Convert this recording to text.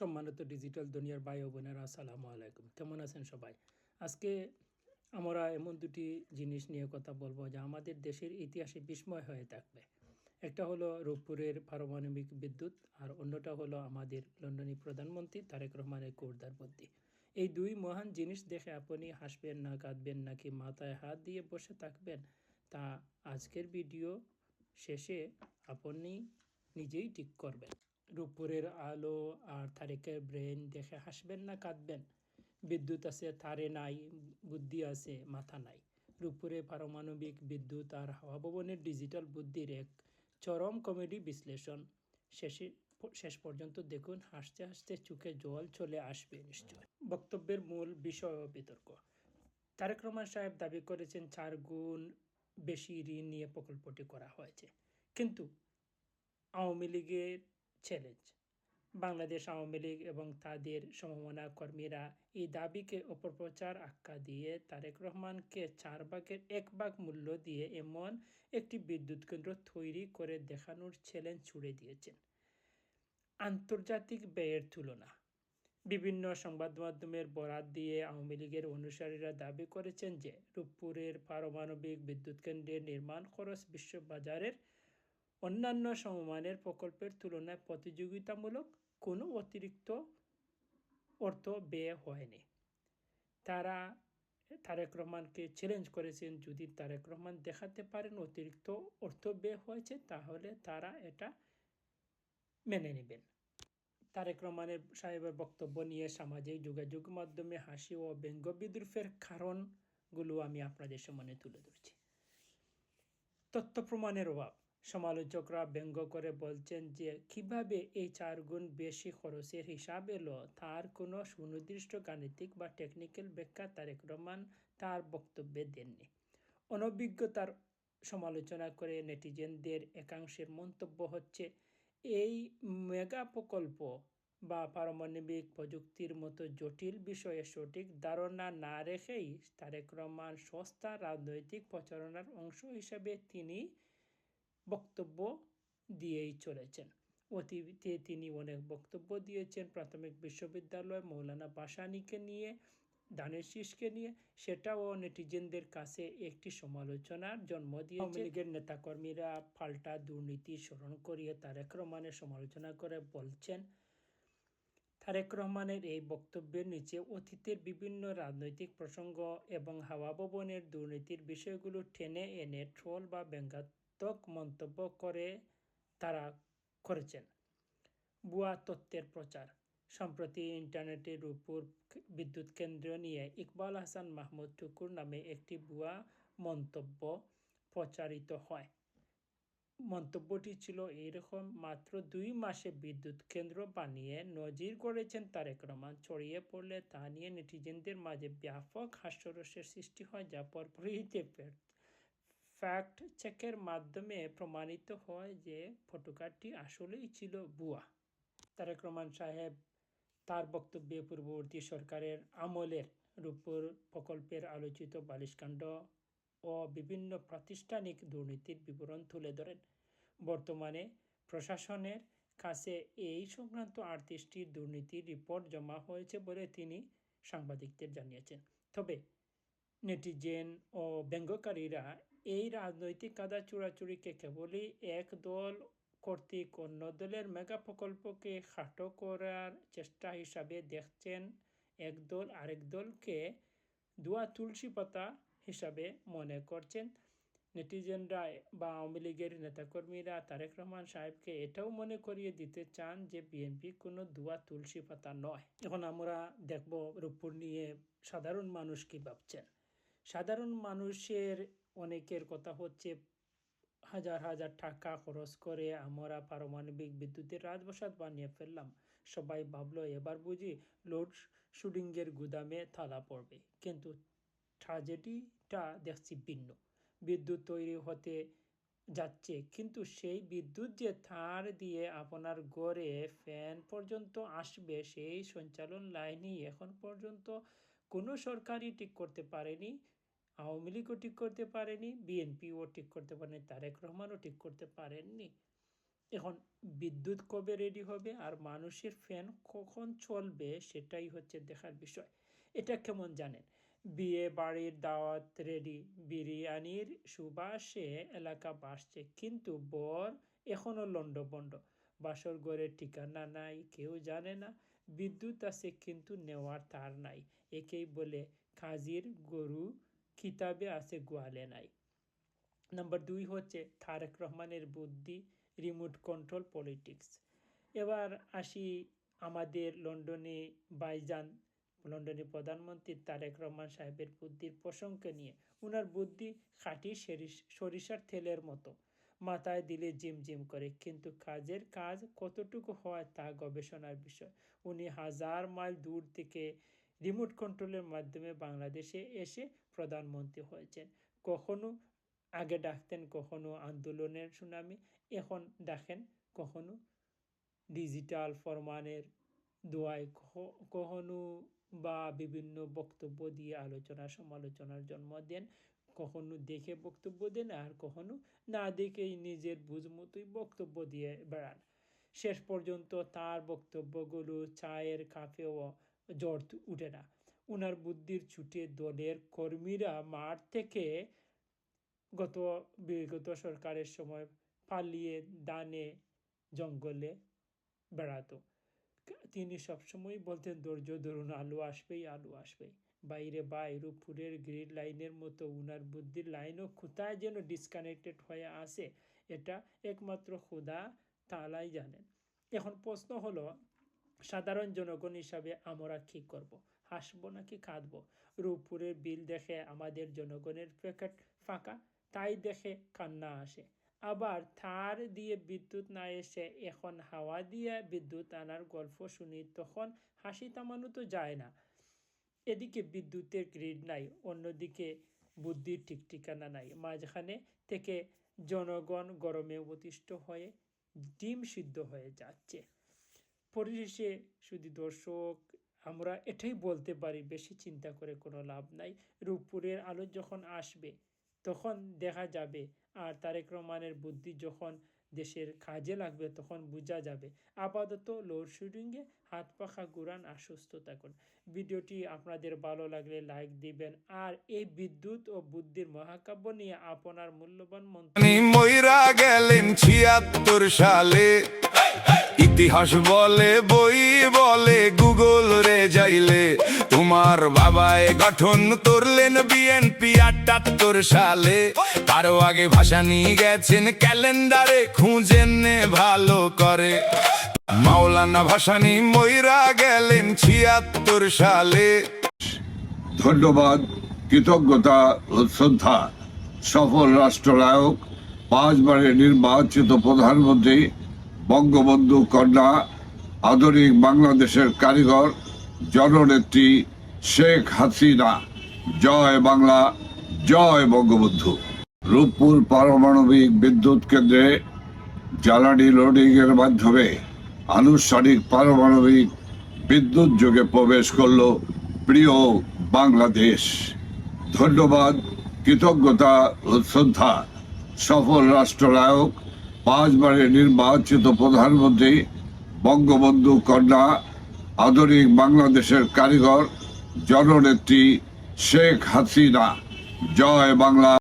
সম্মানিত ডিজিটাল দুনিয়ার ভাই ও বোনেরা, আসসালামু আলাইকুম। কেমন আছেন সবাই? আজকে আমরা এমন দুটি জিনিস নিয়ে কথা বলবো যা আমাদের দেশের ইতিহাসে বিস্ময় হয়ে থাকবে। একটা হলো রূপপুরের পারমাণবিক বিদ্যুৎ, আর অন্যটা হলো আমাদের লন্ডনী প্রধানমন্ত্রী তারেক রহমানের কোর্দার বুদ্ধি। এই দুই মহান জিনিস দেখে আপনি হাসবেন না কাঁদবেন নাকি মাথায় হাত দিয়ে বসে থাকবেন, তা আজকের ভিডিও শেষে আপনি নিজেই ঠিক করবেন। রূপপুরের আলো আর তারেকের ব্রেন দেখে হাসবেন না কাঁদবেন? বিদ্যুৎ আছে, তারে নাই; বুদ্ধি আছে, মাথা নাই। রূপপুরে পারমাণবিক বিদ্যুৎ আর হাওয়া ভবনের ডিজিটাল বুদ্ধির এক চরম কমেডি বিশ্লেষণ। শেষ পর্যন্ত দেখুন, হাসতে হাসতে চোখে জল চলে আসবে নিশ্চয়। বক্তব্যের মূল বিষয় ও বিতর্ক। তারেক রহমান সাহেব দাবি করেছেন 4 গুণ বেশি ঋণ নিয়ে প্রকল্পটি করা হয়েছে, কিন্তু আওয়ামী লীগের চ্যালেঞ্জ। বাংলাদেশ আওয়ামী লীগ এবং তাদের সমমনা কর্মীরা এই দাবিকে অপপ্রচার আখ্যা দিয়ে তারেক রহমানকে 4 ভাগের 1 ভাগ মূল্য দিয়ে এমন একটি বিদ্যুৎ কেন্দ্র তৈরি করে দেখানোর চ্যালেঞ্জ ছুড়ে দিয়েছেন। আন্তর্জাতিক ব্যয়ের তুলনা। বিভিন্ন সংবাদ মাধ্যমের বরাত দিয়ে আওয়ামী লীগের অনুসারীরা দাবি করেছেন যে রূপপুরের পারমাণবিক বিদ্যুৎ কেন্দ্রের নির্মাণ খরচ বিশ্ববাজারের অন্যান্য সমমানের প্রকল্পের তুলনায় প্রতিযোগিতামূলক, কোনো অতিরিক্ত অর্থ ব্যয় হয়নি। তারা তারেক রহমানকে চ্যালেঞ্জ করেছেন, যদি তারেক রহমান দেখাতে পারেন অতিরিক্ত অর্থ ব্যয় হয়েছে, তাহলে তারা এটা মেনে নেবেন। তারেক রহমানের সাহেবের বক্তব্য নিয়ে সামাজিক যোগাযোগ মাধ্যমে হাসি ও ব্যঙ্গ বিদ্রুপের কারণগুলো আমি আপনাদের সামনে তুলে ধরছি। তথ্য প্রমাণের অভাব। সমালোচকরা ব্যঙ্গ করে বলছেন যে কিভাবে এই 4 গুণ বেশি খরচের হিসাব এলো তার কোনো সুনির্দিষ্ট গাণিতিক বা টেকনিক্যাল ব্যাখ্যা তারেক রহমান তার বক্তব্যে দেননি। অনভিজ্ঞতার সমালোচনা করে নেটিজেনদের একাংশের মন্তব্য হচ্ছে, এই মেগা প্রকল্প বা পারমাণবিক প্রযুক্তির মতো জটিল বিষয়ে সঠিক ধারণা না রেখেই তারেক রহমান সস্তা রাজনৈতিক প্রচারণার অংশ হিসেবে তিনি বক্তব্য দিয়েই চলেছেন। অতীতে তিনি অনেক বক্তব্য দিয়েছেন প্রাথমিক বিশ্ববিদ্যালয় মৌলানা ভাসানীকে নিয়ে, ধানের শীষকে নিয়ে। সেটাও নেটিজেনদের কাছে একটি সমালোচনার জন্ম দিয়েছে। আওয়ামী লীগের নেতাকর্মীরা পাল্টা দুর্নীতি স্মরণ করিয়ে তারেক রহমানের সমালোচনা করে বলছেন, তারেক রহমানের এই বক্তব্যের নিচে অতীতের বিভিন্ন রাজনৈতিক প্রসঙ্গ এবং হাওয়া ভবনের দুর্নীতির বিষয়গুলো টেনে এনে ট্রোল বা ব্যঙ্গাত্মক মন্তব্য করে তারা করেছেন। ভুয়া তথ্যের প্রচার। সম্প্রতি ইন্টারনেটে রূপপুর বিদ্যুৎ কেন্দ্র নিয়ে ইকবাল হাসান মাহমুদ টুকুর নামে একটি ভুয়া মন্তব্য প্রচারিত হয়। মন্তব্যটি ছিল এইরকম: মাত্র 2 মাসে বিদ্যুৎ কেন্দ্র বানিয়ে নজির গড়েছেন তারেক রহমান। ছড়িয়ে পড়লে তা নিয়ে নেটিজেনদের মাঝে ব্যাপক হাস্যরসের সৃষ্টি হয়, যা পরপরই ফ্যাক্ট চেকের মাধ্যমে প্রমাণিত হয় যে ফটোকারটি আসলেই ছিল ভুয়া। তারেক রহমান সাহেব তার বক্তব্যে পূর্ববর্তী সরকারের আমলের রূপপুর প্রকল্পের আলোচিত বালিশকাণ্ড ও বিভিন্ন প্রাতিষ্ঠানিক দুর্নীতির বিবরণ তুলে ধরেন। বর্তমানে প্রশাসনের কাছে এই সংক্রান্ত 38টি দুর্নীতির রিপোর্ট জমা হয়েছে বলে তিনি সাংবাদিকদের জানিয়েছেন। তবে নেটিজেন ও ব্যঙ্গকারীরা এই রাজনৈতিক কাদা চূড়াচুড়িকে কেবলই এক দল কর্তৃক অন্য দলের মেগা প্রকল্পকে খাটো করার চেষ্টা হিসাবে দেখছেন। একদল আরেক দলকে দুয়া তুলসী পাতা হিসাবে মনে করছেন। নেটিজেনরা বা আওয়ামী লীগের নেতাকর্মীরা তারেক রহমান সাহেবকে এটাও মনে করিয়ে দিতে চান যে বিএনপি কোনো দুয়া তুলসী পাতা নয়। এখন আমরা দেখব রূপপুর নিয়ে সাধারণ মানুষ কি ভাবছেন। সাধারণ মানুষের অনেকের কথা হচ্ছে, হাজার হাজার টাকা খরচ করে আমরা পারমাণবিক বিদ্যুতের রাজপ্রাসাদ বানিয়ে ফেললাম। সবাই ভাবলো এবার বুঝি লোড শুডিংয়ের গুদামে তালা পড়বে, কিন্তু ট্র্যাজেডিটা দেখছি ভিন্ন। বিদ্যুৎ তৈরি হতে যাচ্ছে, কিন্তু সেই বিদ্যুৎ যে তার দিয়ে আপনার ঘরে ফ্যান পর্যন্ত আসবে, সেই সঞ্চালন লাইনই এখন পর্যন্ত কোনো সরকারই ঠিক করতে পারেনি। আওয়ামী লীগও ঠিক করতে পারেনি, বিএনপিও ঠিক করতে পারেনি, তারেক রহমানও ঠিক করতে পারেননি। এখন বিদ্যুৎ কবে রেডি হবে আর মানুষের ফ্যান কখন চলবে সেটাই হচ্ছে দেখার বিষয়। এটা কেমন জানেন, বিয়ে বাড়ির দাওয়াত রেডি, বিরিয়ানির সুবাসে এলাকা বাসছে, কিন্তু বর এখনো লন্ডভন্ড, বাসর ঘরের ঠিকানা নাই, কেউ জানে না, বিদ্যুৎ আছে কিন্তু নেওয়ার তার নাই, একেই বলে কাজীর গরু কিতাবে আছে গোয়ালে নাই। নাম্বার 2 হচ্ছে তারেক রহমানের বুদ্ধি, রিমোট কন্ট্রোল পলিটিক্স। এবার আসি আমাদের লন্ডনে ভাইজান, লন্ডনের প্রধানমন্ত্রী তারেক রহমান সাহেবের বুদ্ধির প্রশংসা নিয়ে। ওনার বুদ্ধি খাঁটি সরিষার তেলের মতো, মাথায় দিলে জিম করে, কিন্তু কাজের কাজ কতটুকু হয় তা গবেষণার বিষয়। উনি 1000 মাইল দূর থেকে রিমোট কন্ট্রোলের মাধ্যমে বাংলাদেশে এসে প্রধানমন্ত্রী হয়েছেন। কখনো আগে ডাকতেন কখনো আন্দোলনের সুনামি, এখন ডাকেন কখনো ডিজিটাল ফরমানের দোয়ায়, কখনো বা বিভিন্ন বক্তব্য দিয়ে আলোচনা সমালোচনার জন্ম দেন, কখনো দেখে বক্তব্য দেন, আর কখনো না দেখেই নিজের বুঝ মতোই বক্তব্য দিয়ে বেড়ান। শেষ পর্যন্ত তার বক্তব্যগুলো চায়ের কাপেও জট উঠে না। উনার বুদ্ধির ছুটে দলের কর্মীরা মাঠ থেকে বিগত সরকারের সময় পালিয়ে দানে জঙ্গলে বেড়াতো। তিনি সবসময় বলতেন ধৈর্য ধরুন, আলু আসবেই, আলু আসবেই। বাইরে রূপপুরের গ্রিড লাইনের মতো উনার বুদ্ধির লাইনও কোথায় যেন ডিসকানেক্টেড হয়ে আসে, এটা একমাত্র খোদা তাআলাই জানেন। এখন প্রশ্ন হলো, সাধারণ জনগণ হিসাবে আমরা কি করব? হাসবো নাকি কাঁদবো? রূপপুরের বিল দেখে আমাদের জনগণের পকেট ফাঁকা, তাই দেখে কান্না আসে। আবার তার দিয়ে বিদ্যুৎ না এসে এখন হাওয়া দিয়ে বিদ্যুৎ আনার গল্প শুনি, তখন হাসি থামানো তো যায় না। এদিকে বিদ্যুতের গ্রিড নাই, অন্যদিকে বুদ্ধির ঠিক ঠিকানা নাই, মাঝখানে থেকে জনগণ গরমে অতিষ্ঠ হয়ে ডিম সিদ্ধ হয়ে যাচ্ছে। পরিশেষে শুধু দর্শক, আমরা এটাই বলতে পারি, বেশি চিন্তা করে কোনো লাভ নাই। রূপপুরের আলো যখন আসবে তখন দেখা যাবে, আর তারেক রহমানের বুদ্ধি যখন দেশের কাজে লাগবে তখন বোঝা যাবে। আপাতত লোডশেডিংয়ে হাত পাখা ঘুরান আর সুস্থ থাকুন। ভিডিওটি আপনাদের ভালো লাগলে লাইক দিবেন, আর এই বিদ্যুৎ ও বুদ্ধির মহাকাব্য নিয়ে আপনার মূল্যবান মন্তব্য মইরা গেলেন ৭৬ সালে, ইতিহাস বলে, বই বলে, গুগল রে যাইলে, তোমার বাবায় গঠন করলেন বিএনপি ৭৮ সালে। তারও আগে ভাসানী গেছেন ক্যালেন্ডারে, খুঁজেন ভালো করে। মাওলানা ভাসানী মইরা গেলেন ৭৬ সালে। ধন্যবাদ, কৃতজ্ঞতা ও শ্রদ্ধা সফল রাষ্ট্রনায়ক, 5 বারের নির্বাচিত প্রধানমন্ত্রী, বঙ্গবন্ধু কন্যা, আধুনিক বাংলাদেশের কারিগর, জননেত্রী শেখ হাসিনা। জয় বাংলা, জয় বঙ্গবন্ধু। রূপপুর পারমাণবিক বিদ্যুৎ কেন্দ্রে জ্বালানি লোডিং এর মাধ্যমে আনুষ্ঠানিক পারমাণবিক বিদ্যুৎ যুগে প্রবেশ করল প্রিয় বাংলাদেশ। ধন্যবাদ, কৃতজ্ঞতা ও শ্রদ্ধা সফল রাষ্ট্রনায়ক, 5 বারের নির্বাচিত প্রধানমন্ত্রী, বঙ্গবন্ধু কন্যা, আধুনিক বাংলাদেশের কারিগর, জননেত্রী শেখ হাসিনা। জয় বাংলা।